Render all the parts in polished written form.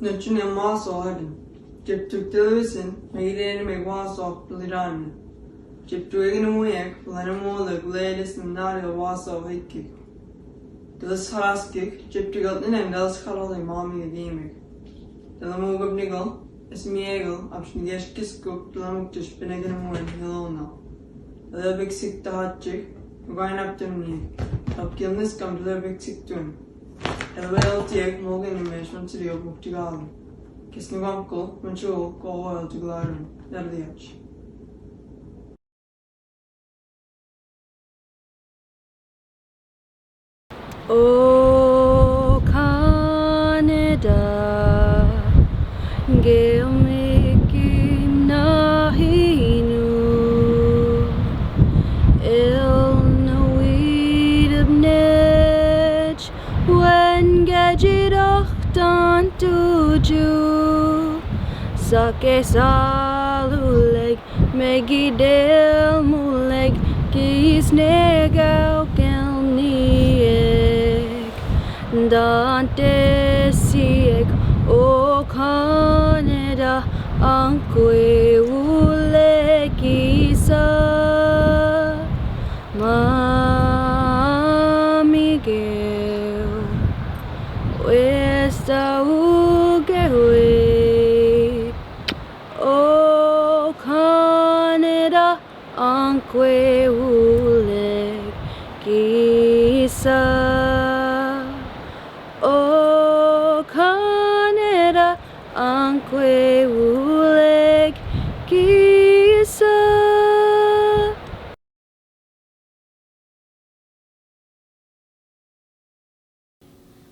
Nutchen and Maso Haddon. Chip took television, made it make was of Liran. Chip to Egg, Lanamo, the latest and not a was of Hickey. This Haraskick, Chip to Gotlin and Dels Carol and Mommy Gaming. The Lamog of Niggle, is Miegel, Abschnigesh Kisko, Lamok to Spinnegan and Hilona. The big sick to hot chick, going up to me. Up killness come to the big sick to him. El take Logan and Meshman City of Muktigal. Kiss no uncle, Mancho, go oil to Gladden, there the edge. Oh, Canada, Gilmiki Nahinu, Il Nuid of Nitch, when Gadget Ochtan to Jew, Sake Saluleg, Megidel Muleg, Kis Negau Dante sieg o Canada anque ule kisa Mamigel Westa ugewe o Canada anque ule kisa O Canada, anque uleg kisa.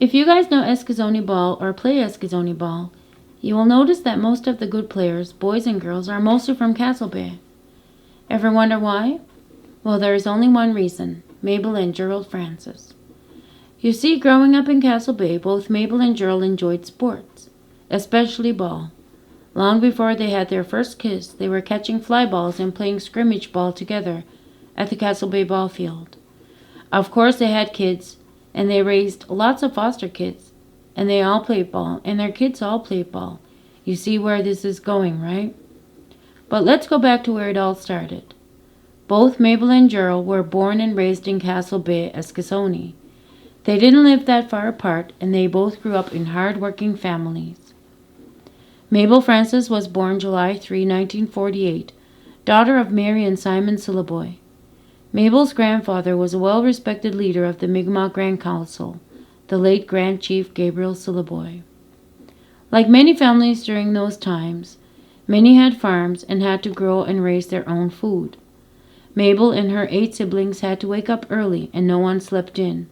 If you guys know Eskizoni Ball or play Eskizoni Ball, you will notice that most of the good players, boys and girls, are mostly from Castle Bay. Ever wonder why? Well, there is only one reason: Mabel and Gerald Francis. You see, growing up in Castle Bay, both Mabel and Gerald enjoyed sports, especially ball. Long before they had their first kiss, they were catching fly balls and playing scrimmage ball together at the Castle Bay ball field. Of course, they had kids, and they raised lots of foster kids, and they all played ball, and their kids all played ball. You see where this is going, right? But let's go back to where it all started. Both Mabel and Gerald were born and raised in Castle Bay, Eskizoni. They didn't live that far apart, and they both grew up in hard-working families. Mabel Francis was born July 3, 1948, daughter of Mary and Simon Syllaboy. Mabel's grandfather was a well-respected leader of the Mi'kmaq Grand Council, the late Grand Chief Gabriel Syllaboy. Like many families during those times, many had farms and had to grow and raise their own food. Mabel and her 8 siblings had to wake up early, and no one slept in.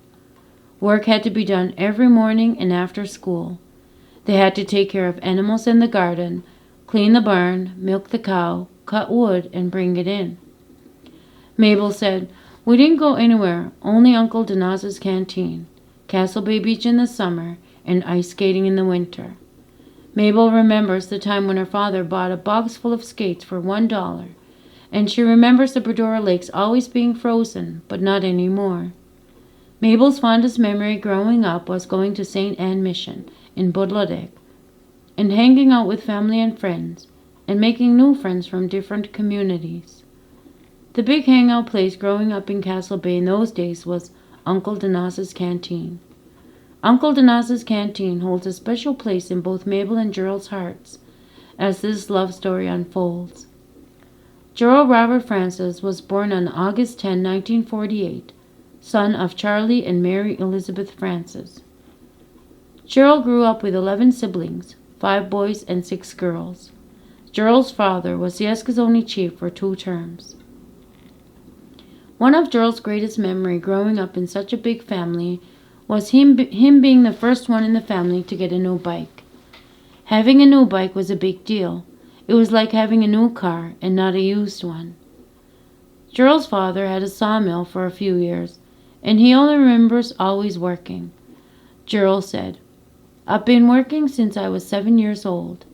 Work had to be done every morning and after school. They had to take care of animals in the garden, clean the barn, milk the cow, cut wood, and bring it in. Mabel said, "We didn't go anywhere, only Uncle Denaz's canteen, Castle Bay Beach in the summer, and ice skating in the winter." Mabel remembers the time when her father bought a box full of skates for $1, and she remembers the Bredora Lakes always being frozen, but not anymore. Mabel's fondest memory growing up was going to St. Anne Mission in Budladek and hanging out with family and friends and making new friends from different communities. The big hangout place growing up in Castle Bay in those days was Uncle Denaz's canteen. Uncle Denaz's canteen holds a special place in both Mabel and Gerald's hearts as this love story unfolds. Gerald Robert Francis was born on August 10, 1948, son of Charlie and Mary Elizabeth Francis. Gerald grew up with 11 siblings, 5 boys and 6 girls. Gerald's father was the Eskizoni chief for 2 terms. One of Gerald's greatest memory growing up in such a big family was him being the first one in the family to get a new bike. Having a new bike was a big deal. It was like having a new car and not a used one. Gerald's father had a sawmill for a few years, and he only remembers always working. Gerald said, "I've been working since I was 7 years old.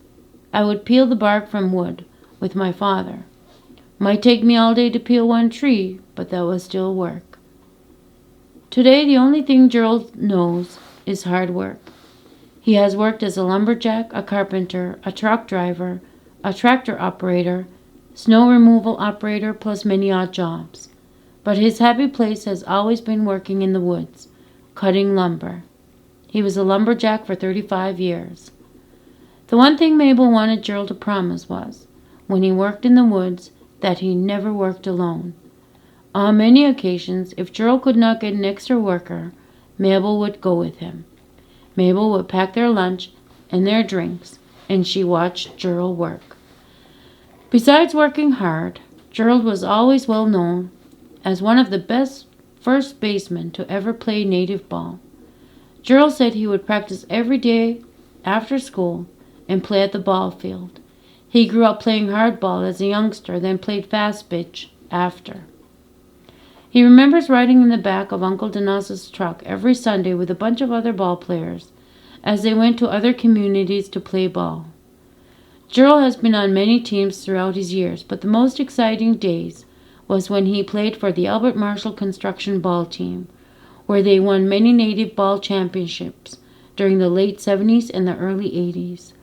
I would peel the bark from wood with my father. Might take me all day to peel one tree, but that was still work." Today, the only thing Gerald knows is hard work. He has worked as a lumberjack, a carpenter, a truck driver, a tractor operator, snow removal operator, plus many odd jobs. But his happy place has always been working in the woods, cutting lumber. He was a lumberjack for 35 years. The one thing Mabel wanted Gerald to promise was, when he worked in the woods, that he never worked alone. On many occasions, if Gerald could not get an extra worker, Mabel would go with him. Mabel would pack their lunch and their drinks, and she watched Gerald work. Besides working hard, Gerald was always well known as one of the best first basemen to ever play native ball. Gerald said he would practice every day after school and play at the ball field. He grew up playing hardball as a youngster, then played fast pitch after. He remembers riding in the back of Uncle Denaz's truck every Sunday with a bunch of other ball players as they went to other communities to play ball. Gerald has been on many teams throughout his years, but the most exciting days was when he played for the Albert Marshall Construction Ball Team, where they won many native ball championships during the late 70s and the early 80s.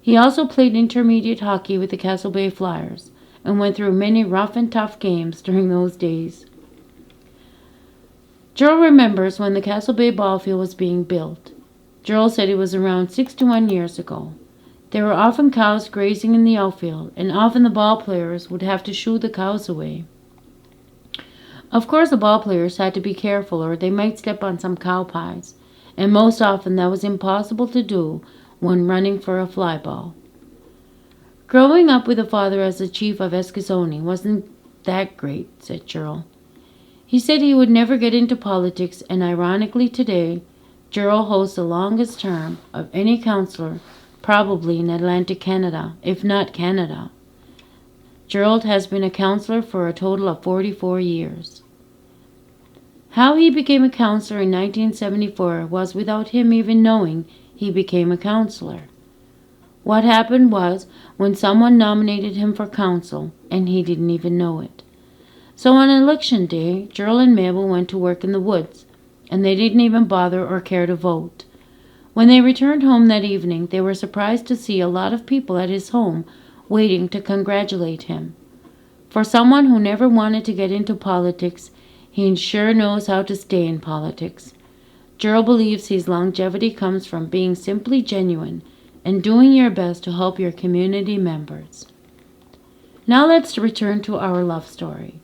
He also played intermediate hockey with the Castle Bay Flyers and went through many rough and tough games during those days. Gerald remembers when the Castle Bay ball field was being built. Gerald said it was around 61 years ago. There were often cows grazing in the outfield, and often the ball players would have to shoo the cows away. Of course, the ball players had to be careful or they might step on some cow pies, and most often that was impossible to do when running for a fly ball. Growing up with a father as the chief of Eskasoni wasn't that great, said Gerald. He said he would never get into politics, and ironically today, Gerald holds the longest term of any councillor probably in Atlantic Canada, if not Canada. Gerald has been a councillor for a total of 44 years. How he became a councillor in 1974 was without him even knowing he became a councillor. What happened was when someone nominated him for council and he didn't even know it. So on election day, Gerald and Mabel went to work in the woods, and they didn't even bother or care to vote. When they returned home that evening, they were surprised to see a lot of people at his home waiting to congratulate him. For someone who never wanted to get into politics, he sure knows how to stay in politics. Gerald believes his longevity comes from being simply genuine and doing your best to help your community members. Now let's return to our love story.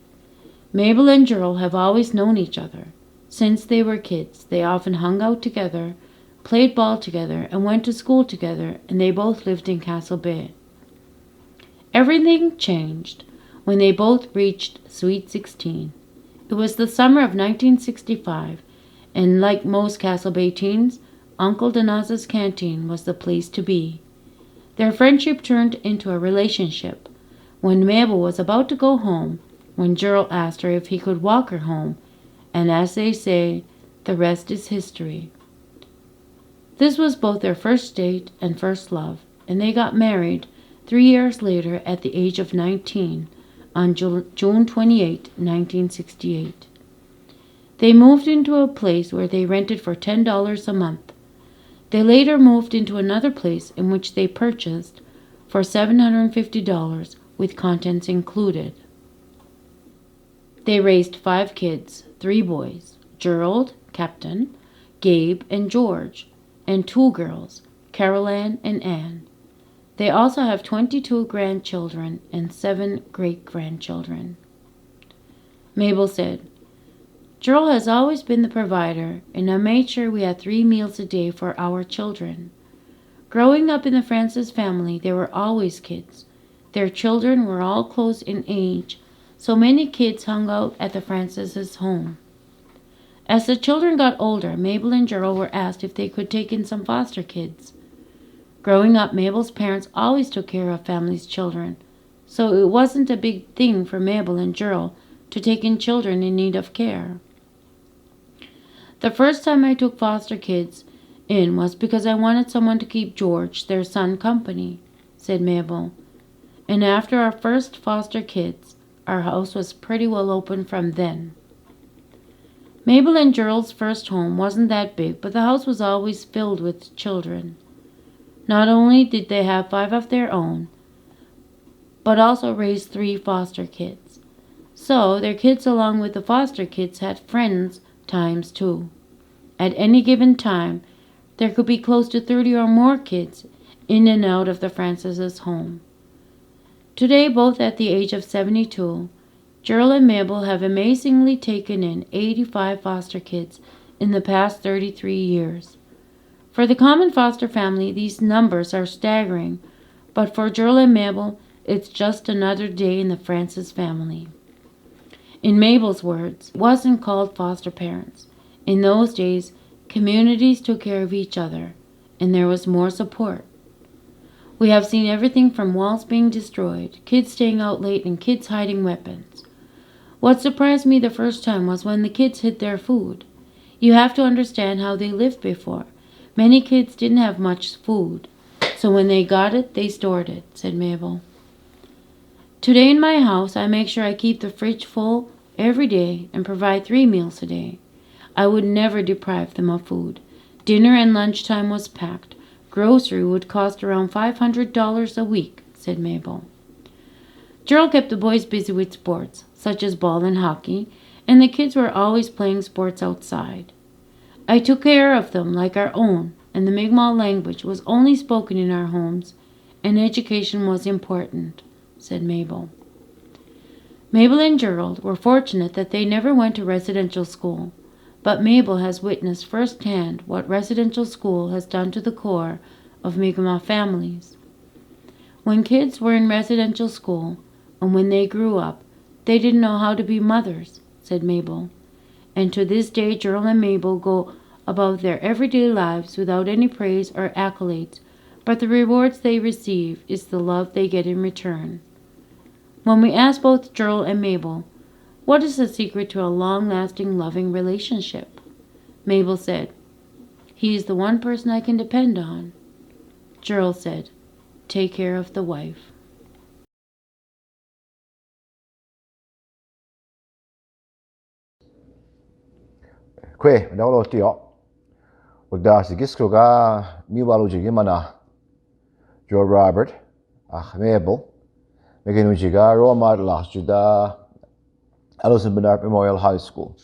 Mabel and Gerald have always known each other. Since they were kids, they often hung out together, played ball together, and went to school together, and they both lived in Castle Bay. Everything changed when they both reached Sweet 16. It was the summer of 1965, and like most Castle Bay teens, Uncle Denaz's canteen was the place to be. Their friendship turned into a relationship when Mabel was about to go home, when Gerald asked her if he could walk her home, and as they say, the rest is history. This was both their first date and first love, and they got married 3 years later at the age of 19 on June 28, 1968. They moved into a place where they rented for $10 a month. They later moved into another place in which they purchased for $750 with contents included. They raised 5 kids, 3 boys, Gerald, Captain, Gabe, and George, and 2 girls, Carol Ann and Anne. They also have 22 grandchildren and 7 great-grandchildren. Mabel said, Gerald has always been the provider, and I made sure we had 3 meals a day for our children. Growing up in the Francis family, there were always kids. Their children were all close in age, so many kids hung out at the Francis' home. As the children got older, Mabel and Gerald were asked if they could take in some foster kids. Growing up, Mabel's parents always took care of family's children, so it wasn't a big thing for Mabel and Gerald to take in children in need of care. The first time I took foster kids in was because I wanted someone to keep George, their son, company, said Mabel. And after our first foster kids, our house was pretty well open from then. Mabel and Gerald's first home wasn't that big, but the house was always filled with children. Not only did they have 5 of their own, but also raised 3 foster kids. So their kids along with the foster kids had friends times too. At any given time, there could be close to 30 or more kids in and out of the Francis' home. Today, both at the age of 72, Gerald and Mabel have amazingly taken in 85 foster kids in the past 33 years. For the common foster family, these numbers are staggering, but for Gerald and Mabel, it's just another day in the Francis family. In Mabel's words, it wasn't called foster parents. In those days, communities took care of each other, and there was more support. We have seen everything from walls being destroyed, kids staying out late, and kids hiding weapons. What surprised me the first time was when the kids hid their food. You have to understand how they lived before. Many kids didn't have much food, so when they got it, they stored it, said Mabel. Today in my house, I make sure I keep the fridge full every day and provide 3 meals a day. I would never deprive them of food. Dinner and lunchtime was packed. Grocery would cost around $500 a week, said Mabel. Gerald kept the boys busy with sports, such as ball and hockey, and the kids were always playing sports outside. I took care of them like our own, and the Mi'kmaq language was only spoken in our homes, and education was important, said Mabel. Mabel and Gerald were fortunate that they never went to residential school, but Mabel has witnessed firsthand what residential school has done to the core of Mi'kmaq families. When kids were in residential school, and when they grew up, they didn't know how to be mothers, said Mabel. And to this day, Gerald and Mabel go about their everyday lives without any praise or accolades, but the rewards they receive is the love they get in return. When we asked both Gerald and Mabel, what is the secret to a long-lasting, loving relationship? Mabel said, he is the one person I can depend on. Gerald said, take care of the wife. Kwe, dawlo tiyo. Wagda si gisko ga miwalo jigi mana Joe Robert, Mabel, meginu jiga role model juda Alison Bernard Memorial High School.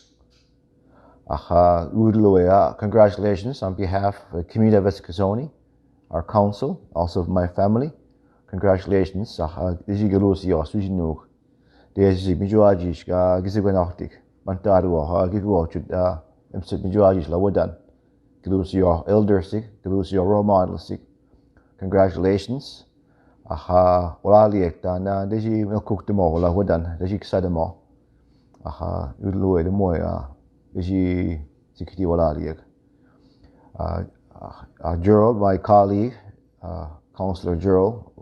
Congratulations on behalf of the community of Eskasoni, our council, also of my family. Congratulations. Digigalusi Sujinu. Desi Mijuajish Giziganartic, Mantadu, Gigu Juda, Mijuajish Lawadan. Galusi eldersik, Galusi role modelsik. Congratulations. Walaliek Dana, Desi Milcook the Mo, Lawadan, Desi Sadamo. Udloy the Moya, Desi Sikiti Walaliek. Gerald, my colleague, Councillor Gerald,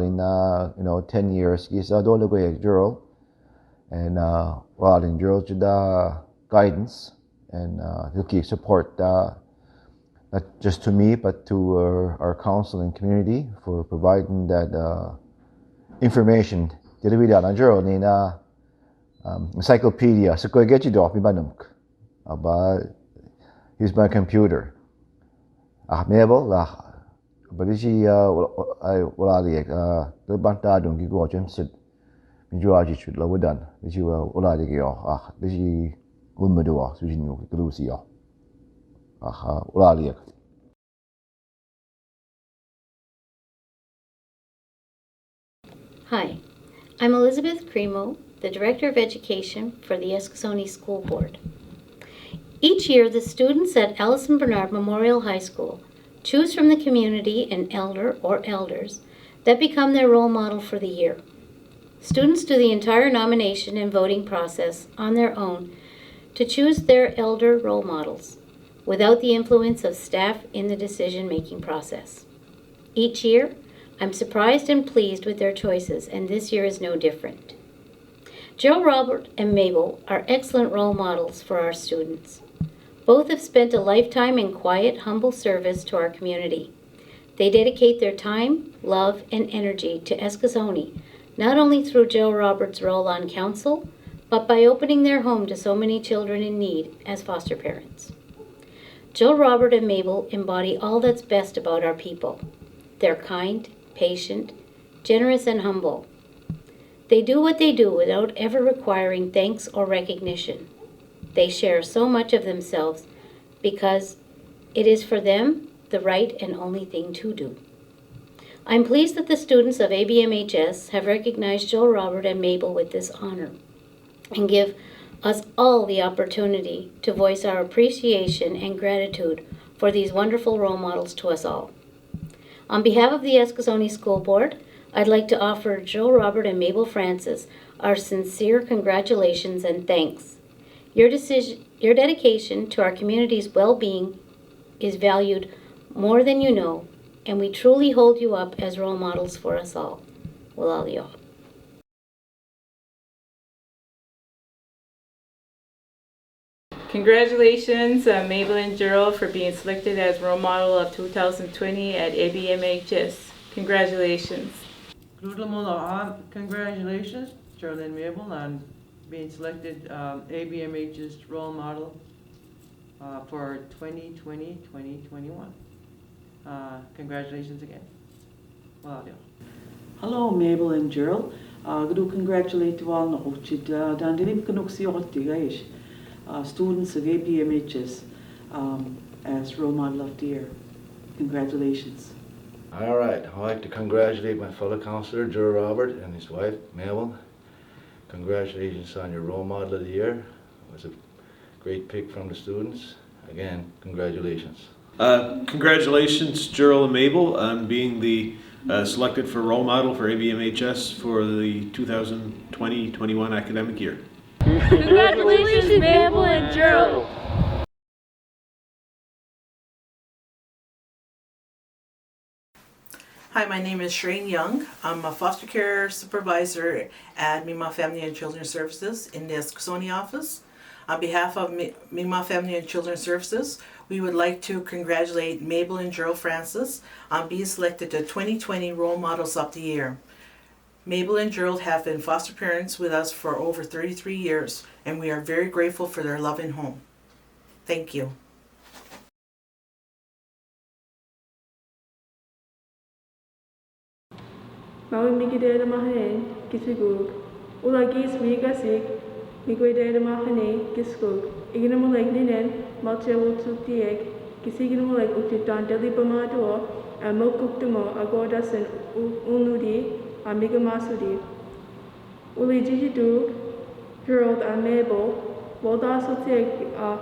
in 10 years, he's a Dolagoy Gerald, and in Gerald Juda guidance, and he'll keep support, not just to me, but to our council and community for providing that information. Delivery Gerald in encyclopedia, so go get you off, about here's my computer. Mabel, but is she Walaliek, the Bantadung, you go, Jim said, Mijuaji should lower done. Is you Walaliek, is she Ummadua, Sujinu, Galusia, Walaliek. Hi, I'm Elizabeth Cremo, the Director of Education for the Eskasoni School Board. Each year, the students at Alison Bernard Memorial High School choose from the community an elder or elders that become their role model for the year. Students do the entire nomination and voting process on their own to choose their elder role models, without the influence of staff in the decision-making process. Each year, I'm surprised and pleased with their choices, and this year is no different. Joe Robert and Mabel are excellent role models for our students. Both have spent a lifetime in quiet, humble service to our community. They dedicate their time, love, and energy to Eskasoni, not only through Joe Robert's role on council, but by opening their home to so many children in need as foster parents. Jill, Robert, and Mabel embody all that's best about our people. They're kind, patient, generous, and humble. They do what they do without ever requiring thanks or recognition. They share so much of themselves because it is for them the right and only thing to do. I'm pleased that the students of ABMHS have recognized Jill, Robert, and Mabel with this honor and give us all the opportunity to voice our appreciation and gratitude for these wonderful role models to us all. On behalf of the Eskasoni School Board, I'd like to offer Jill, Robert, and Mabel Francis our sincere congratulations and thanks. Your dedication to our community's well-being is valued more than you know, and we truly hold you up as role models for us all. Walalia. Congratulations, Mabel and Gerald, for being selected as role model of 2020 at ABMHS. Congratulations. Congratulations, Gerald and Mabel, on being selected ABMHS role model for 2020-2021. Congratulations again. Well, Hello, Mabel and Gerald. Guru congratulate you all no chid dandilim kanuksi otigaish. Students of ABMHS as role model of the year. Congratulations. All right, I'd like to congratulate my fellow counselor, Joe Robert, and his wife, Mabel. Congratulations on your role model of the year. It was a great pick from the students. Again, congratulations. Congratulations, Gerald and Mabel, on being the selected for role model for ABMHS for the 2020-21 academic year. Congratulations, Mabel and Gerald. Hi, my name is Shrane Young. I'm a foster care supervisor at Mi'kmaq Family and Children Services in the Eskasoni office. On behalf of Mi'kmaq Family and Children Services, we would like to congratulate Mabel and Gerald Francis on being selected to 2020 Role Models of the Year. Mabel and Gerald have been foster parents with us for over 33 years, and we are very grateful for their love and home. Thank you. Mawin mikidera mahane kisigug. Ulagis migasig migwedera mahane kiskug. Ignamuleg ninen malchewututieg kisignamuleg utitan delibamado amokuktumo agodasen unudi amigamasudi. Ulijidug Gerald and Mabel Waldasoteg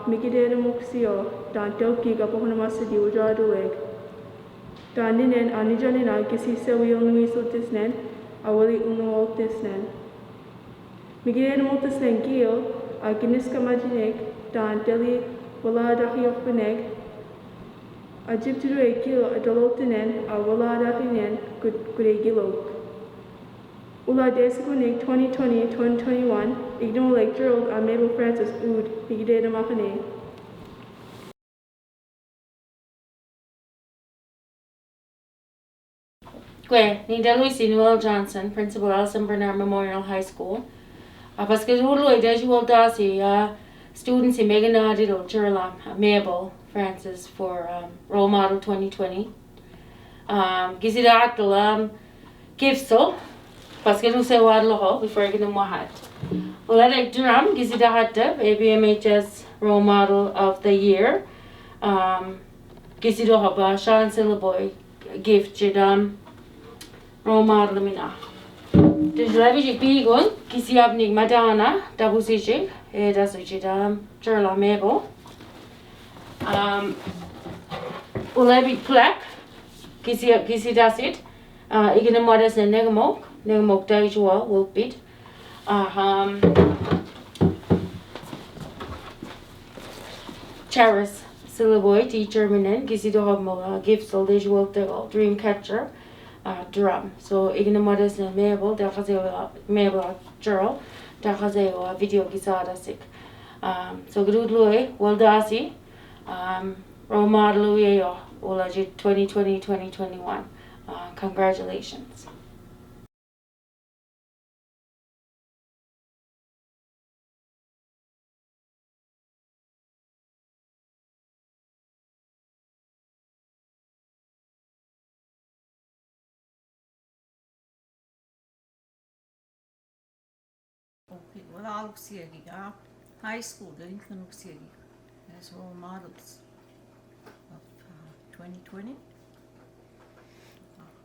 mikidera muksio dan doki gapohnamasidi ujadueg. Daninen anijanina kisi sewi unuiso tisnen awali unuol tisnen. Migidera multisnen gil giniska majinek dan deli waladahiofbeneg Ajibturu gil adolotinen waladahinen gure gilok. Ula desikunik 2020-2021 ignoleg Gerald and Mabel Francis Oud migidera mahane. Gwe, ni Deluisi Noel Johnson, Principal Alison Bernard Memorial High School. Paske hulu deju dasi students in Megan Diddle, Gerald, Mabel Francis for Role Model 2020. Gizidatul gifso, paske nu se wadlo before I get them wahat. Uladek Drum Gizidahatab, ABMHS Role Model of the Year. Gizidohaba Sean Sillaboy gift jidam. Role model mina. Dijlavi bigon kisi abnig madana dabusijik dasujidam Gerald Mabel. Ulebi plek kisi dasit igna modas na negamok daijua will bit. Charis Sillaboy teacher minen kisi dohab gifts all daijua dream catcher. Drum. So igna modas na Mabel, Mabel Gerald, video gizada sik. So grudlui, waldasi, role model yo, ulaji 2020-2021. Congratulations. wala luksiagi high school the inka luksiagi as role models of 2020.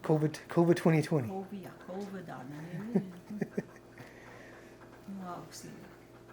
COVID 2020. COVID, yeah, COVID. Wala luksiagi.